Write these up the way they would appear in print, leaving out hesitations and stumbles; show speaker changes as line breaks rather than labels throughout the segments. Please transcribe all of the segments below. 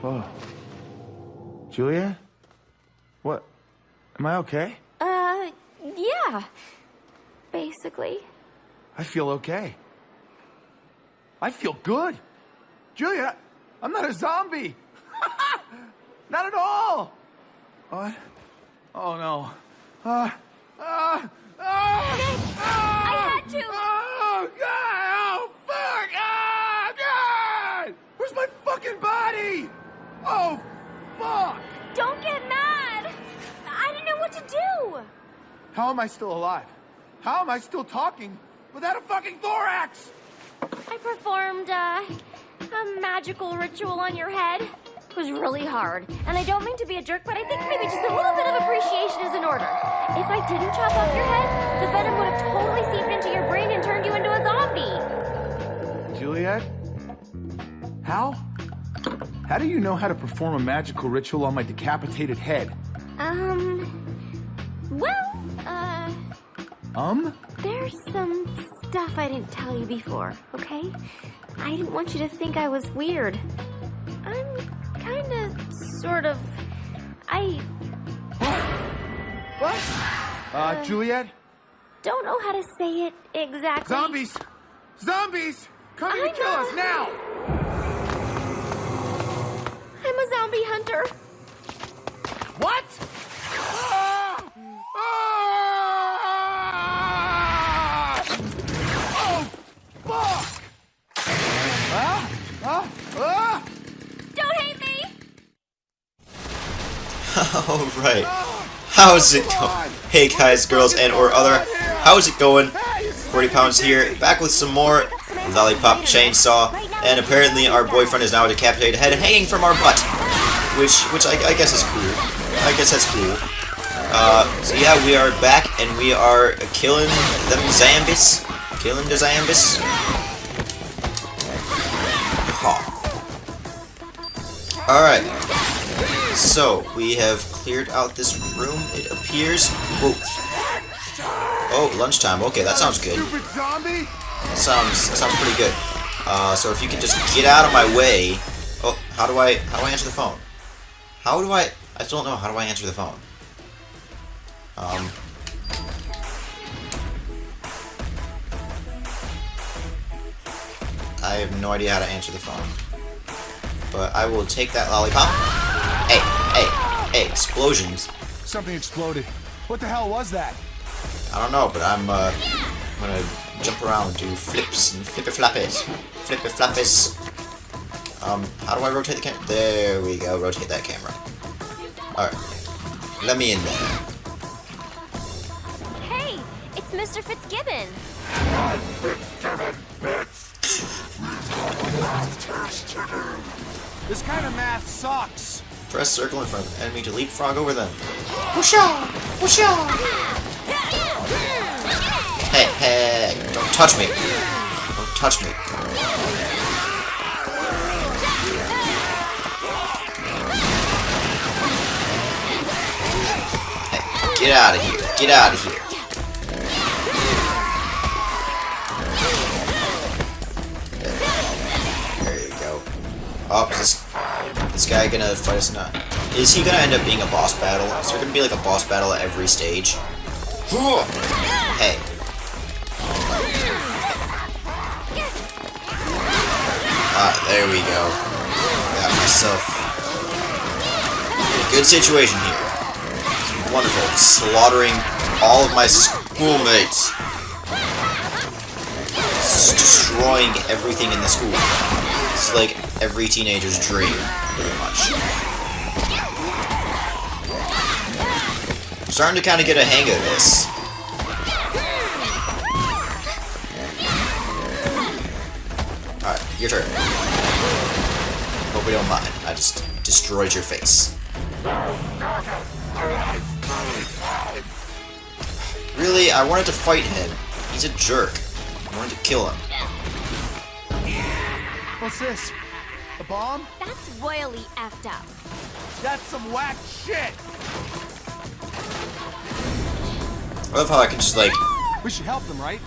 Whoa. Juliet? What? Am I okay?
Yeah. Basically.
I feel okay. I feel good. Juliet, I'm not a zombie. Not at all. What? Oh no.
I had to.
Oh God! Oh fuck! Oh God! Where's my fucking body? Oh fuck!
Don't get mad. I didn't know what to do.
How am I still alive? How am I still talking without a fucking thorax?
I performed, a magical ritual on your head. It was really hard. And I don't mean to be a jerk, but I think maybe just a little bit of appreciation is in order. If I didn't chop off your head, the venom would have totally seeped into your brain and turned you into a zombie.
Juliet? How? How do you know how to perform a magical ritual on my decapitated head?
There's some stuff I didn't tell you before, okay? I didn't want you to think I was weird. I'm kinda, sort of,
What? Juliet?
Don't know how to say it exactly.
Zombies! Zombies! Coming to kill us now!
I'm a zombie hunter.
What? Ah! Ah! Oh, fuck!
Don't hate me!
Alright. How's it going? Hey guys, girls, and or other. How's it going? QWERTYpounds here, back with some more Lollipop Chainsaw, and apparently our boyfriend is now a decapitated head hanging from our butt. Which I guess is cool. I guess that's cool. So yeah, we are back, and we are killing them zombies. Killing the zombies. Alright. So, we have cleared out this room, it appears. Whoa. Oh, lunchtime. Okay, that sounds good. That sounds pretty good. So if you can just get out of my way. Oh, how do I answer the phone? I still don't know. How do I answer the phone? I have no idea how to answer the phone. But I will take that lollipop. Hey, explosions.
Something exploded. What the hell was that?
I don't know, but I'm gonna jump around and do flips and flippy flappies. Flippy flappies. How do I rotate the camera? There we go, rotate that camera. Alright. Let me in there.
Hey, it's Mr. Fitzgibbon.
This kind of math sucks.
Press circle in front of the enemy to leapfrog over them. Whoosha! Whoosha! Hey, don't touch me. Don't touch me. Hey, get out of here. Get out of here. There you go. Oh, is this guy gonna fight us now? Is he gonna end up being a boss battle? Is there gonna be like a boss battle at every stage? Hey. There we go. Got myself in a good situation here. Wonderful. Slaughtering all of my schoolmates. Just destroying everything in the school. It's like every teenager's dream, pretty much. I'm starting to kind of get a hang of this. Alright, your turn. Hope we don't mind. I just destroyed your face. Really? I wanted to fight him. He's a jerk. I wanted to kill him.
What's this? A bomb?
That's royally effed up.
That's some whack shit!
I love how I can just like...
We should help them, right?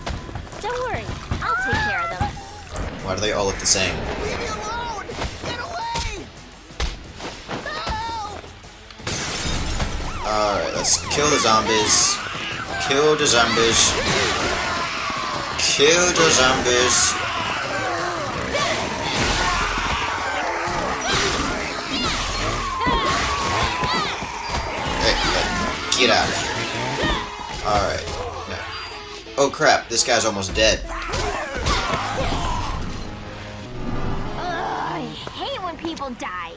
Don't worry, I'll take care of them.
Why do they all look the same?
Leave me alone! Get away!
let's kill the zombies. Kill the zombies. Kill the zombies. Hey, get out of here. Alright. No. Oh crap, this guy's almost dead.
I hate when people die.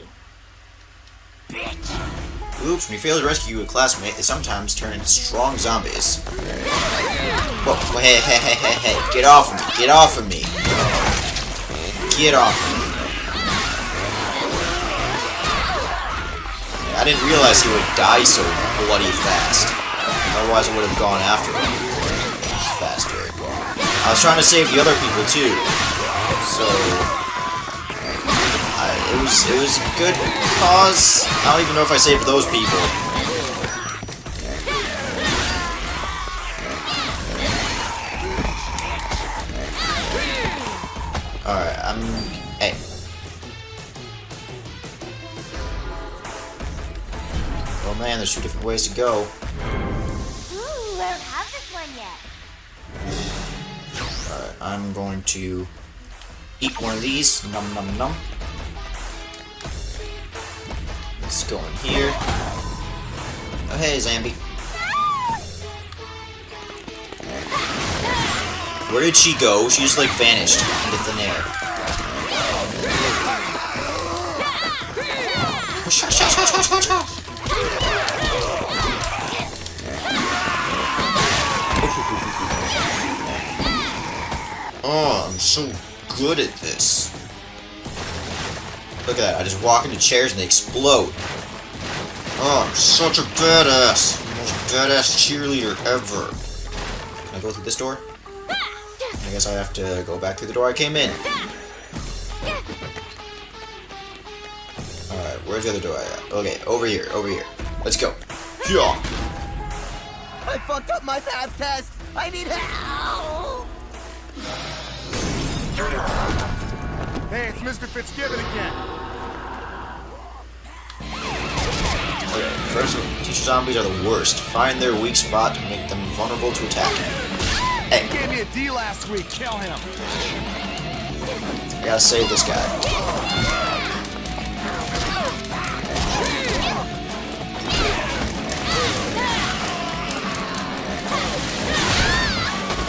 Oops, when you fail to rescue a classmate, they sometimes turn into strong zombies. Whoa, hey, hey, hey, hey, hey, get off of me, get off of me. Get off of me. Yeah, I didn't realize he would die so bloody fast. Otherwise I would have gone after him faster. I was trying to save the other people too. So it was a good cause. I don't even know if I saved those people. Alright, hey. Oh man, there's 2 different ways to go.
Ooh, I don't have this one yet.
Alright, I'm going to eat one of these. Num num num. Let's go in here. Oh hey, Zambi. Where did she go? She just like vanished into thin air. Oh, I'm so good at this. Look at that, I just walk into chairs and they explode. Oh, I'm such a badass. Most badass cheerleader ever. Can I go through this door? I guess I have to go back through the door I came in. Alright, where's the other door I at? Okay, over here, over here. Let's go. Yeah.
I fucked up my math test! I need help!
Hey, it's Mr. Fitzgibbon again.
Okay, first, teacher zombies are the worst. Find their weak spot and make them vulnerable to attack. Hey.
He gave me a D last week. Kill him.
I gotta save this guy.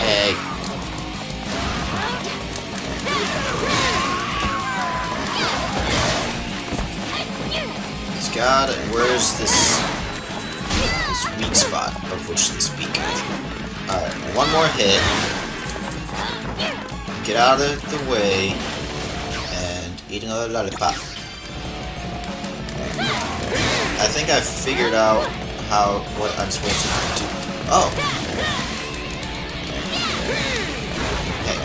Hey. God, where's this weak spot of which they speak? Alright, one more hit. Get out of the way and eat another lollipop. I think I figured out what I'm supposed to do. Oh. Hey.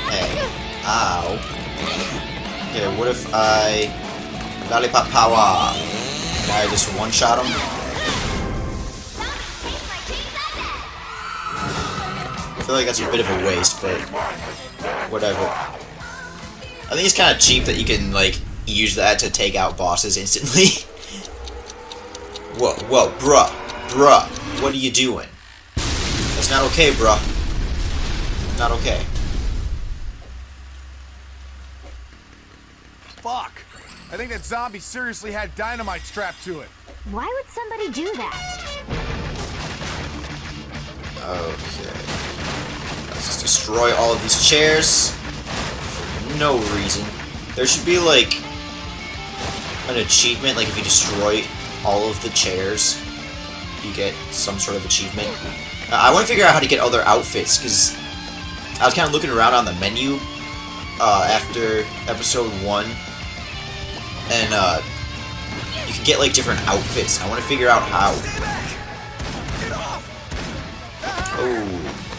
Hey. Ow. Okay, what if I... Lollipop power! Can I just one-shot him? I feel like that's a bit of a waste, but... whatever. I think it's kind of cheap that you can, like, use that to take out bosses instantly. Whoa, whoa, bruh. Bruh. What are you doing? That's not okay, bruh. Not okay.
Fuck. I think that zombie seriously had dynamite strapped to it.
Why would somebody do that?
Okay. Let's just destroy all of these chairs. For no reason. There should be, like, an achievement, like if you destroy all of the chairs, you get some sort of achievement. I want to figure out how to get other outfits, because I was kind of looking around on the menu after episode 1, and you can get like different outfits. I want to figure out how. Oh,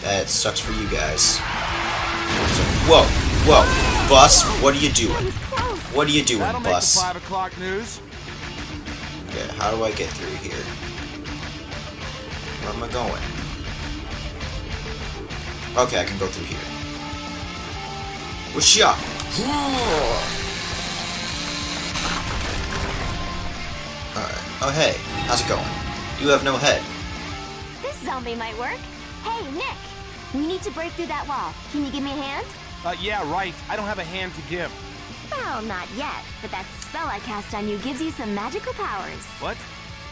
that sucks for you guys. So, whoa, whoa, Bus, what are you doing? What are you doing,
That'll
Bus?
make the 5 o'clock news.
Okay, how do I get through here? Where am I going? Okay, I can go through here. Whoosh-ya! Oh hey, how's it going? You have no head.
This zombie might work. Hey, Nick. We need to break through that wall. Can you give me a hand?
Yeah, right. I don't have a hand to give.
Well, not yet. But that spell I cast on you gives you some magical powers.
What?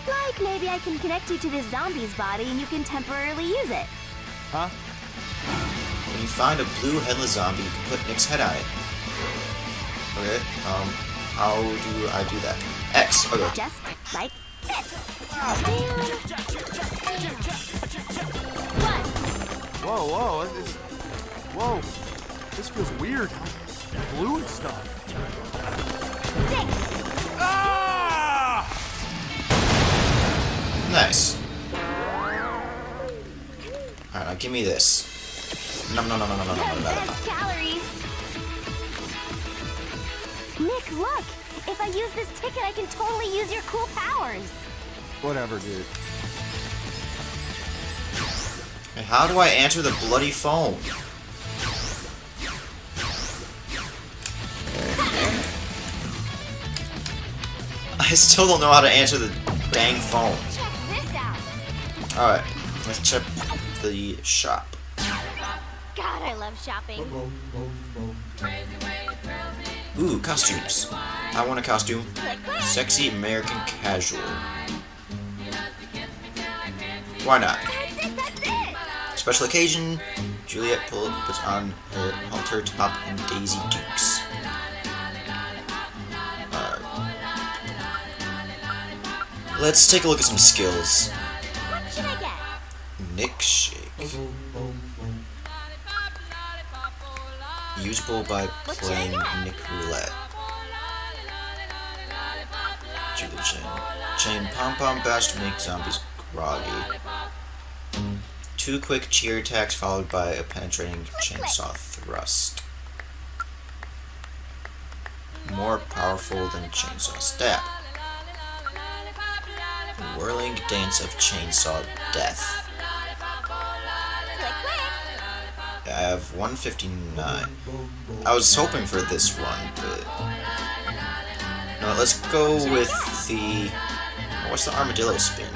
Like maybe I can connect you to this zombie's body and you can temporarily use it.
Huh?
When you find a blue headless zombie, you can put Nick's head on it. Okay, how do I do that? X, okay.
Just like this. One.
Whoa. Whoa. This feels weird. Blue and stuff.
6.
Ah!
Nice. Alright, now give me this. No.
That's calories. Nick, look! If I use this ticket, I can totally use your cool powers.
Whatever, dude.
And how do I answer the bloody phone? I still don't know how to answer the dang phone.
Check this out.
Alright, let's check the shop.
God, I love shopping.
Ooh, costumes. I want a costume.
Click, click.
Sexy American Casual. Why not?
That's it.
Special occasion, Juliet puts on her halter top and Daisy Dukes. Let's take a look at some skills.
What should I get?
Nick Shake. Usable by playing Nick Roulette. Julie Chain Pom Pom Bash to make zombies groggy. 2 quick cheer attacks followed by a penetrating chainsaw thrust. More powerful than chainsaw stab. Whirling dance of chainsaw death.
Click, click.
I have 159. I was hoping for this one, but no. Let's go with the. What's the armadillo spin?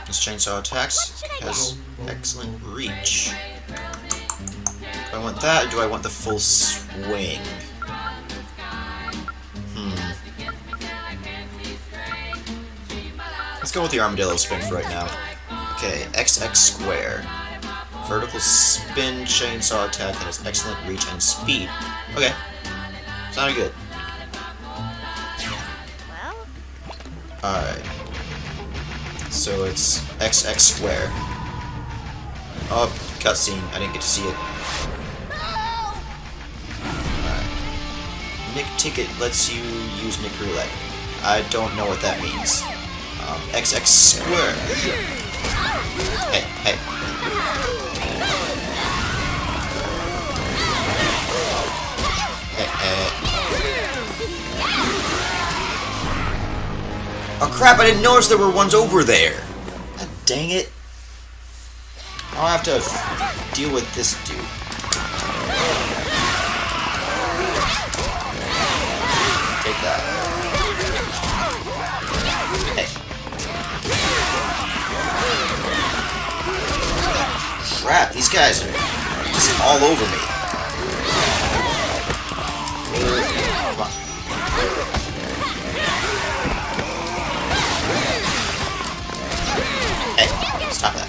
This chainsaw attacks has excellent reach. Do I want that, or do I want the full swing? Let's go with the armadillo spin for right now. Okay, XX square. Vertical spin chainsaw attack that has excellent reach and speed. Okay. Sounded good.
Well,
Alright. So it's XX square. Oh, cutscene. I didn't get to see it. Alright. Nick Ticket lets you use Nick Roulette. I don't know what that means. XX square. Hey. Hey. Oh crap, I didn't notice there were ones over there. God dang it. I'll have to deal with this dude. Take that. Hey. Crap, these guys are just all over me. Come on. Hey, stop that.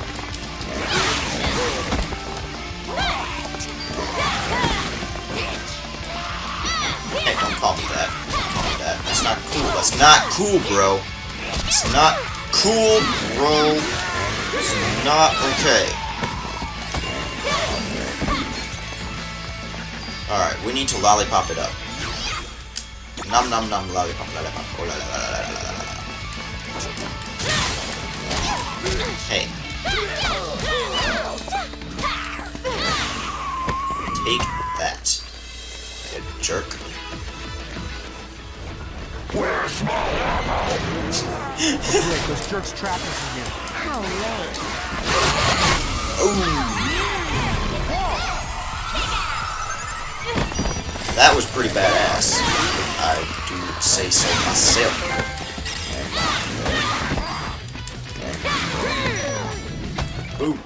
Hey, don't call me that. Don't call me that. That's not cool. That's not cool, bro. It's not cool, bro. It's not okay. Alright, we need to lollipop it up. Nom nom nom, lollipop, lollipop. Oh, la, la, la, la, la, la, la. Hey. Take that. You jerk.
Where's my ammo? Okay, those jerks trapped us in here.
how late.
That was pretty badass. I do would say so myself. Boom.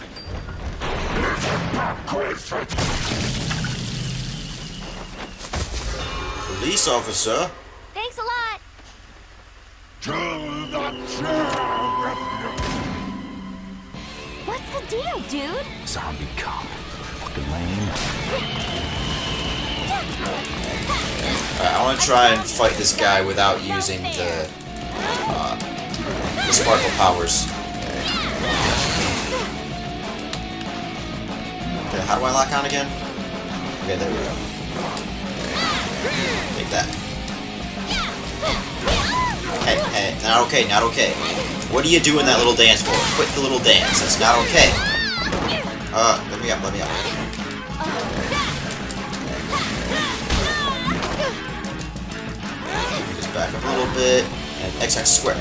Police officer?
Thanks a lot. What's the deal, dude?
Zombie cop. Fucking lame.
Alright, I want to try and fight this guy without using the sparkle powers. Okay, how do I lock on again? Okay, there we go. Take that. Hey, not okay, not okay. What are you doing that little dance for? Quit the little dance. That's not okay. Let me up, let me up. Just back up a little bit. And XX square.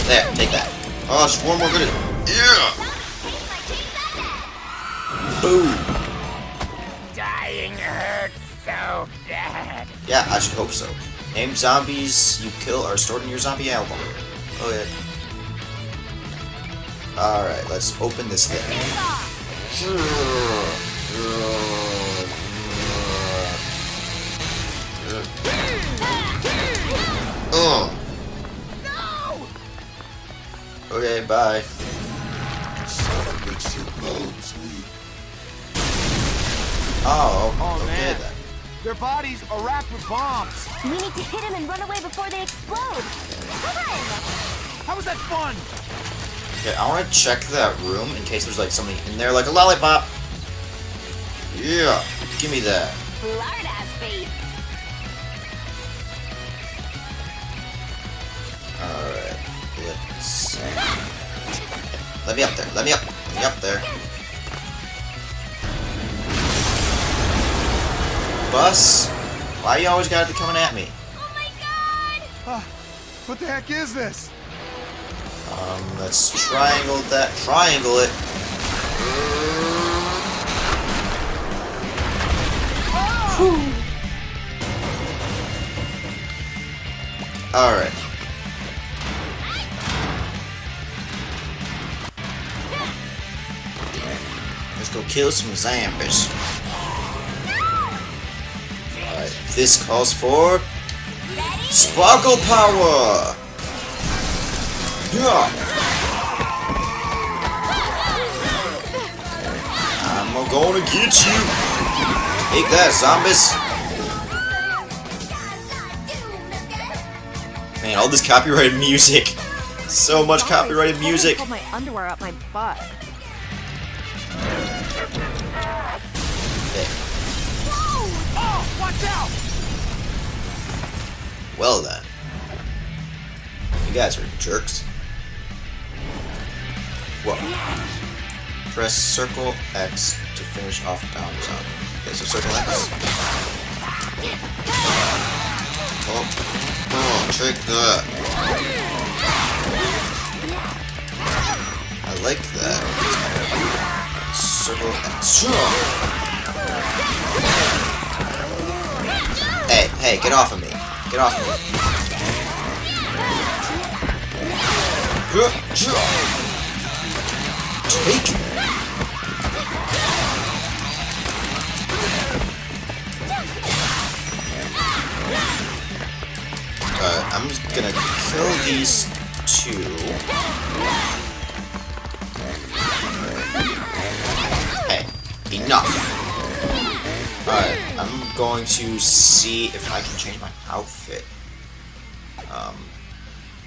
There, take that. Oh, just one more good. Yeah! Boom!
Dying hurts so bad.
Yeah, I should hope so. Named zombies you kill are stored in your zombie album. Oh yeah. Alright, let's open this thing. Okay, bye. Oh, okay
man.
then.
Their bodies are wrapped with bombs.
We need to hit him and run away before they explode. Come on.
How was that fun?
Okay, I want to check that room in case there's like something in there, like a lollipop. Yeah, give me that.
Lard-ass babe.
Alright, let's... Let me up there, let me up there. Bus? Why you always gotta be coming at me?
Oh my god!
What the heck is this?
Let's triangle that. Triangle it. Alright. Let's go kill some zombies. Alright, this calls for sparkle power! Yeah! I'm gonna get you! Take that, zombies! Man, all this copyrighted music. So much copyrighted music.
Pull my underwear up my butt.
Okay.
Oh, watch out!
Well then. You guys are jerks. Whoa. Press circle X to finish off down zone. Okay, so circle X. Oh, take that. I like that. Circle X. Hey, get off of me. Get off of me. Take. I'm just gonna kill these two. Hey, enough. Alright, I'm going to see if I can change my outfit.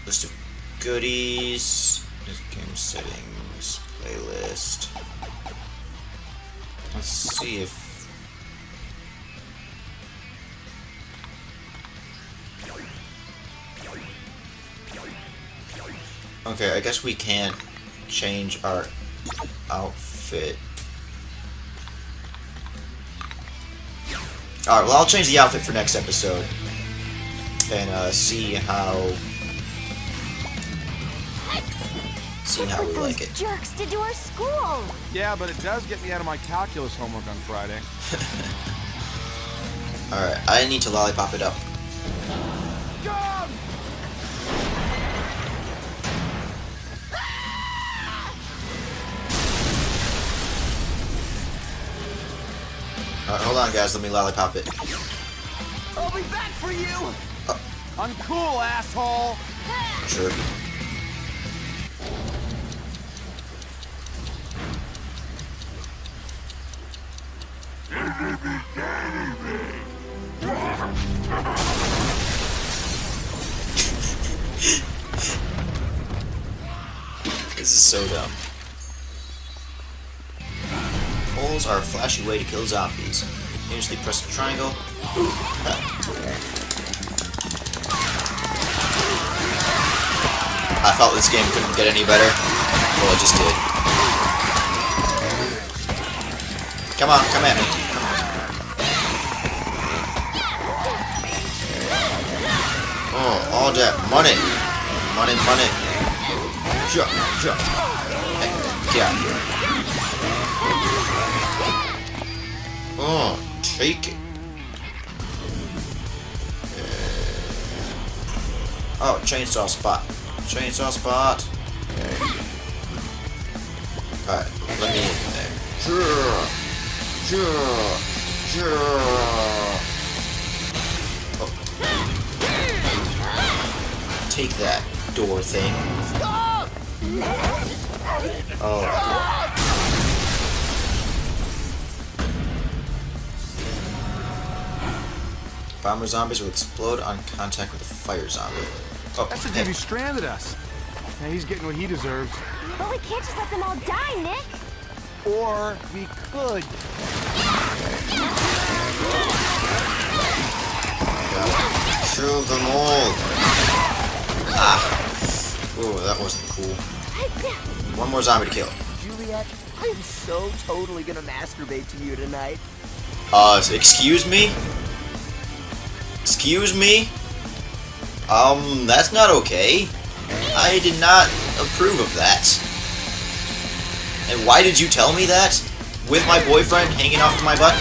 List of goodies. Game settings. Playlist. Let's see if... Okay, I guess we can't change our outfit. Alright, well I'll change the outfit for next episode. And see how we like it.
Jerks to do our school.
Yeah, but it does get me out of my calculus homework on Friday.
Alright, I need to lollipop it up.
come!
Alright, hold on, guys. Let me lollipop it.
I'll be back for you!
Uncool, asshole!
Sure. This is so dumb. Holes are a flashy way to kill zombies. Continuously press the triangle. I thought this game couldn't get any better. Well, it just did. Come on, come at me. Oh, all that money. Money, money. Jump, jump. Hey, get out of here. Oh, take it. Oh, chainsaw spot. Chainsaw spot. Alright, let me in there. Oh. Take that, door thing.
Stop!
Oh. Bomber zombies will explode on contact with a fire zombie. Oh,
That's the
hey.
dude who stranded us. Yeah, he's getting what he deserves.
But we can't just let them all die, Nick.
Or we could.
Kill them all. Ah. Ooh, that wasn't cool. One more zombie to kill.
Juliet, I'm so totally gonna masturbate to you tonight.
Excuse me? Excuse me? That's not okay. I did not approve of that. And why did you tell me that? With my boyfriend hanging off my butt?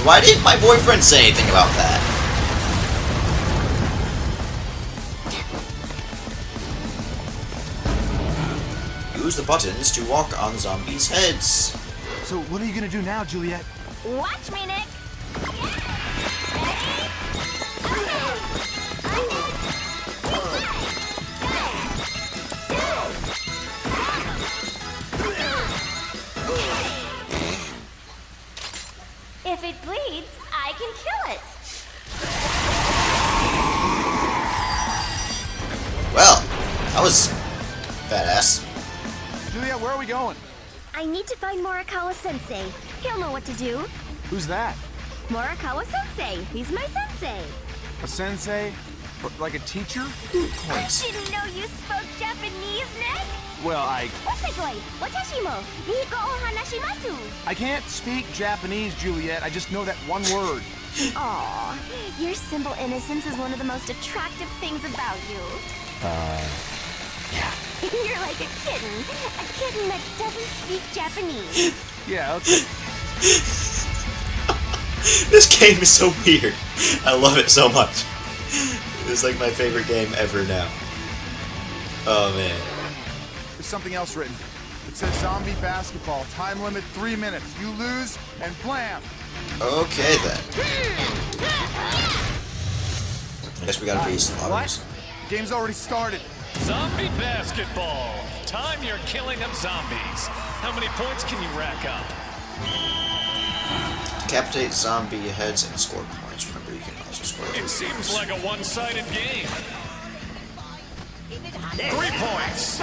Why didn't my boyfriend say anything about that? Use the buttons to walk on zombies' heads.
So what are you gonna do now, Juliet?
Watch me, Nick. If it bleeds, I can kill it.
Well, that was badass.
Juliet, where are we going?
I need to find Morikawa-sensei. He'll know what to do.
Who's that?
Morikawa-sensei. He's my sensei.
A sensei? Like a teacher?
Points.
Didn't know you spoke Japanese, Nick.
Well,
Wasekoi, watashi mo, Nihiko o hanashimasu.
I can't speak Japanese, Juliet. I just know that one word.
Aw, your simple innocence is one of the most attractive things about you.
Yeah.
You're like a kitten that doesn't speak Japanese.
Yeah, okay.
This game is so weird. I love it so much. It's like my favorite game ever now. Oh man.
There's something else written. It says zombie basketball. Time limit 3 minutes. You lose and blam.
Okay then. I guess we gotta beat
What?
zombies.
Game's already started.
Zombie basketball. Time your killing of zombies. How many points can you rack up?
Decapitate zombie heads and score points. Remember, you can also score.
It seems like a one-sided game. 3 points.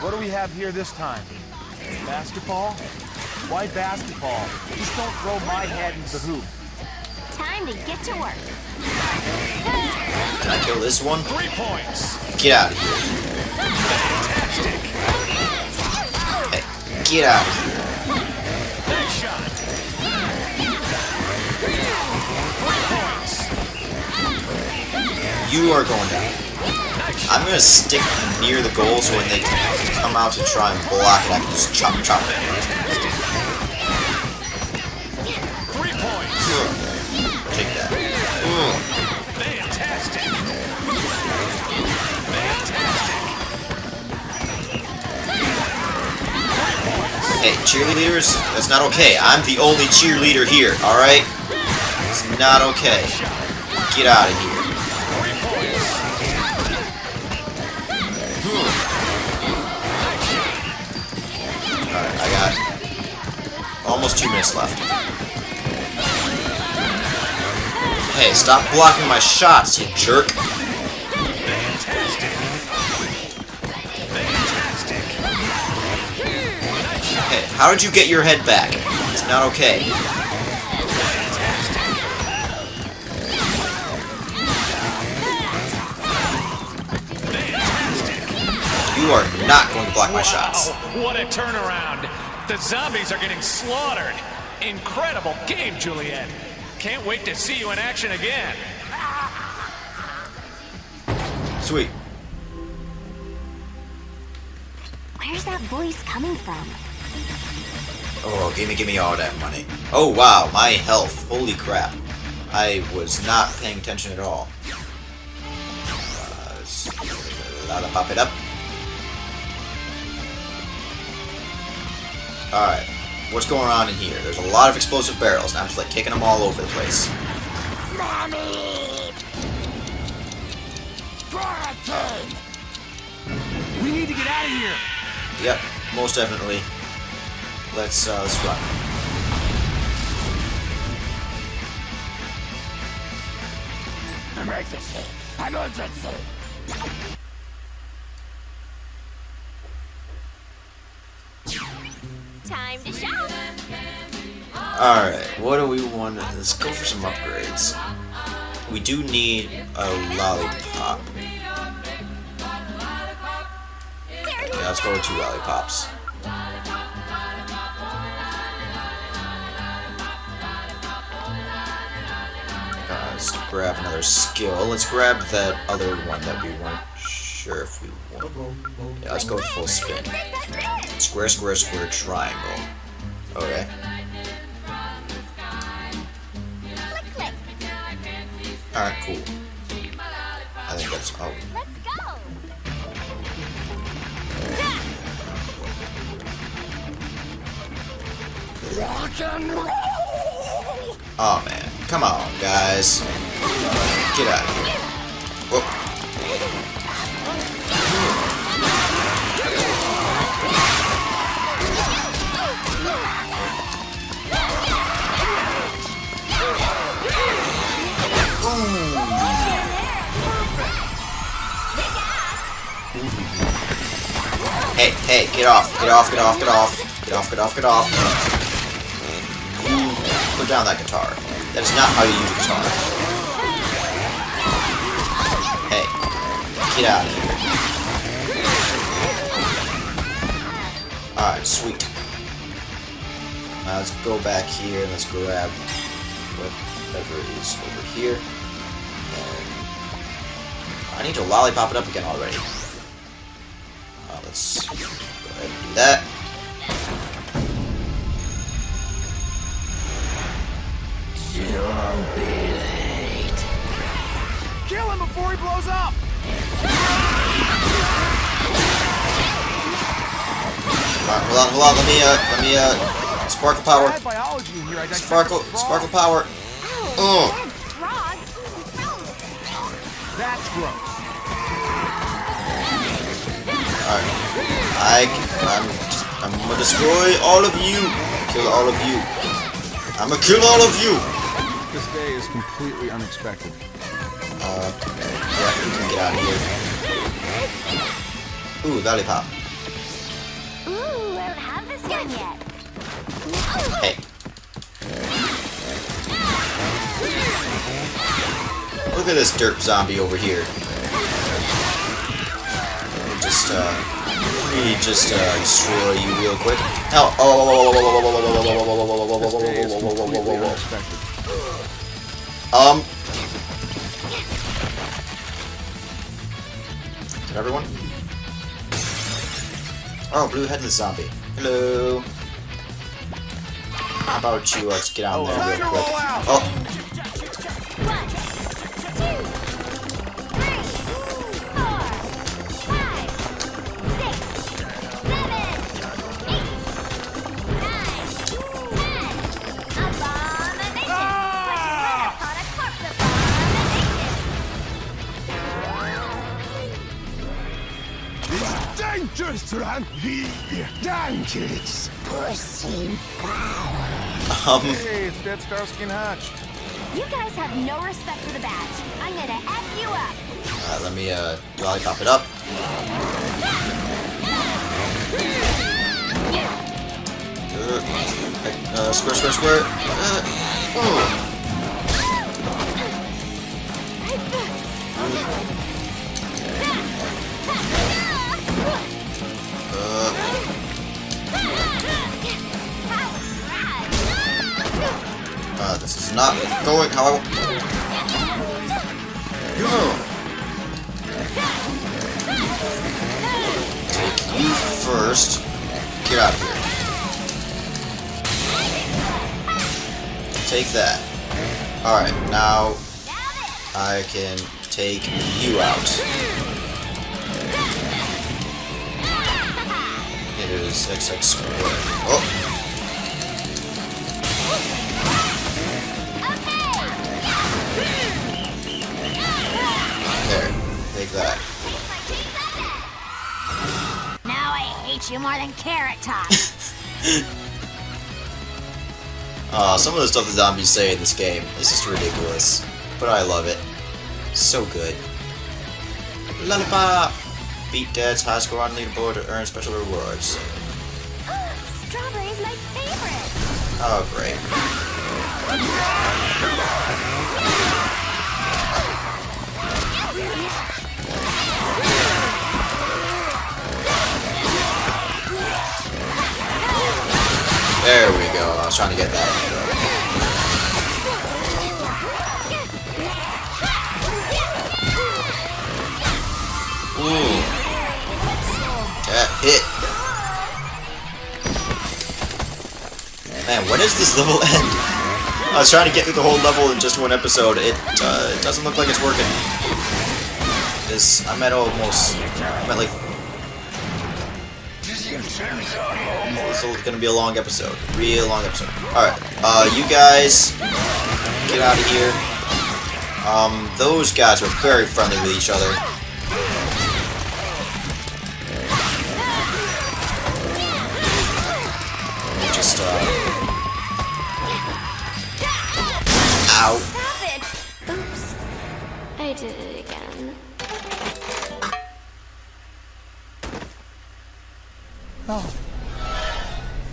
What do we have here this time? Basketball? Why basketball? Just don't throw my head into the hoop.
Time to get to work.
Can I kill this one?
3 points.
Get out of here.
Fantastic.
Hey, get out of here.
Nice shot. 3 points.
You are going down. I'm gonna stick near the goal so when they come out to try and block it, I can just chop it.
3 points.
Take that.
Fantastic.
cheerleaders? That's not okay. I'm the only cheerleader here, alright? It's not okay. Get out of here. Alright, I got almost 2 minutes left. Hey, stop blocking my shots, you jerk. Hey, how did you get your head back? It's not okay. You are not going to block my shots.
What a turnaround. The zombies are getting slaughtered. Incredible game, Juliet. Can't wait to see you in action again.
Sweet.
Where's that voice coming from?
Oh, give me all that money. Oh, wow, my health. Holy crap. I was not paying attention at all. Lollipop it up. Alright, what's going on in here? There's a lot of explosive barrels, and I'm just like kicking them all over the place.
Mommy! Quarantine!
We need to get out of here.
Yep, most definitely. Let's run.
Emergency! Emergency!
Time to shop.
Alright, what do we want? Let's go for some upgrades. We do need a lollipop. Yeah, let's go with 2 lollipops. Let's grab another skill. Let's grab that other one that we weren't sure if we want. Yeah, let's go with full spin. Square, square, square, triangle. Okay. Alright, cool. I think that's... oh.
Let's go.
Rock and roll!
Oh man, come on, guys. Get out of here. Whoa. Hey, hey, get off, get off, get off, get off. Get off, get off, get off. Put down that guitar. That is not how you use a guitar. Hey, get out of here. Alright, sweet. Now let's go back here and let's grab whatever is over here. And I need to lollipop it up again already. Let's go ahead and do that.
Don't be late.
Kill him before he blows up.
Alright, hold on, let me, sparkle power.
Bad biology in here. I dissect
Sparkle power.
That's gross.
Alright. I'm gonna destroy all of you. Kill all of you. I'm gonna kill all of you.
This day is completely unexpected.
Yeah, you can get out of here. Ooh, lollipop.
Ooh, I don't have this one yet.
Hey. Look at this derp zombie over here. Let me just destroy you real quick. Hell, Is that everyone? Oh, blue headless zombie. Hello. How about you? Let's get on there real quick. Oh.
restaurant. Dankeschön. Pussy power.
Hey, it's Dead Starsky and Hutch.
You guys have no respect for the badge. I'm gonna F you up.
Alright, let me lollipop it up. Squirt, squirt, squirt. This is not going how I want. Take you first. Get out of here. Take that. Alright, now I can take you out. It is XX squared. Oh! There, take that.
Now I hate you more than Carrot Top.
Some of the stuff the zombies say in this game is just ridiculous. But I love it. So good. Lollipop! Beat Dad's high score on leaderboard to earn special rewards.
Strawberry's my favorite.
Oh, great. There we go. I was trying to get that. Ooh. That hit. Man, when does this level end? I was trying to get through the whole level in just one episode. It doesn't look like it's working. I'm at like... This is gonna be a long episode. Real long episode. Alright, you guys get out of here. Those guys are very friendly with each other. Just, ow.
Stop it. Oops. I did it again.
Oh.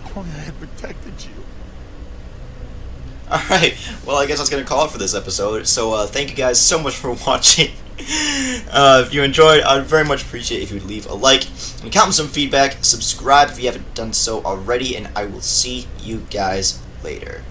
If only I had protected you.
Alright, well I guess that's gonna call it for this episode. So thank you guys so much for watching. If you enjoyed, I'd very much appreciate if you would leave a like and comment some feedback, subscribe if you haven't done so already, and I will see you guys later.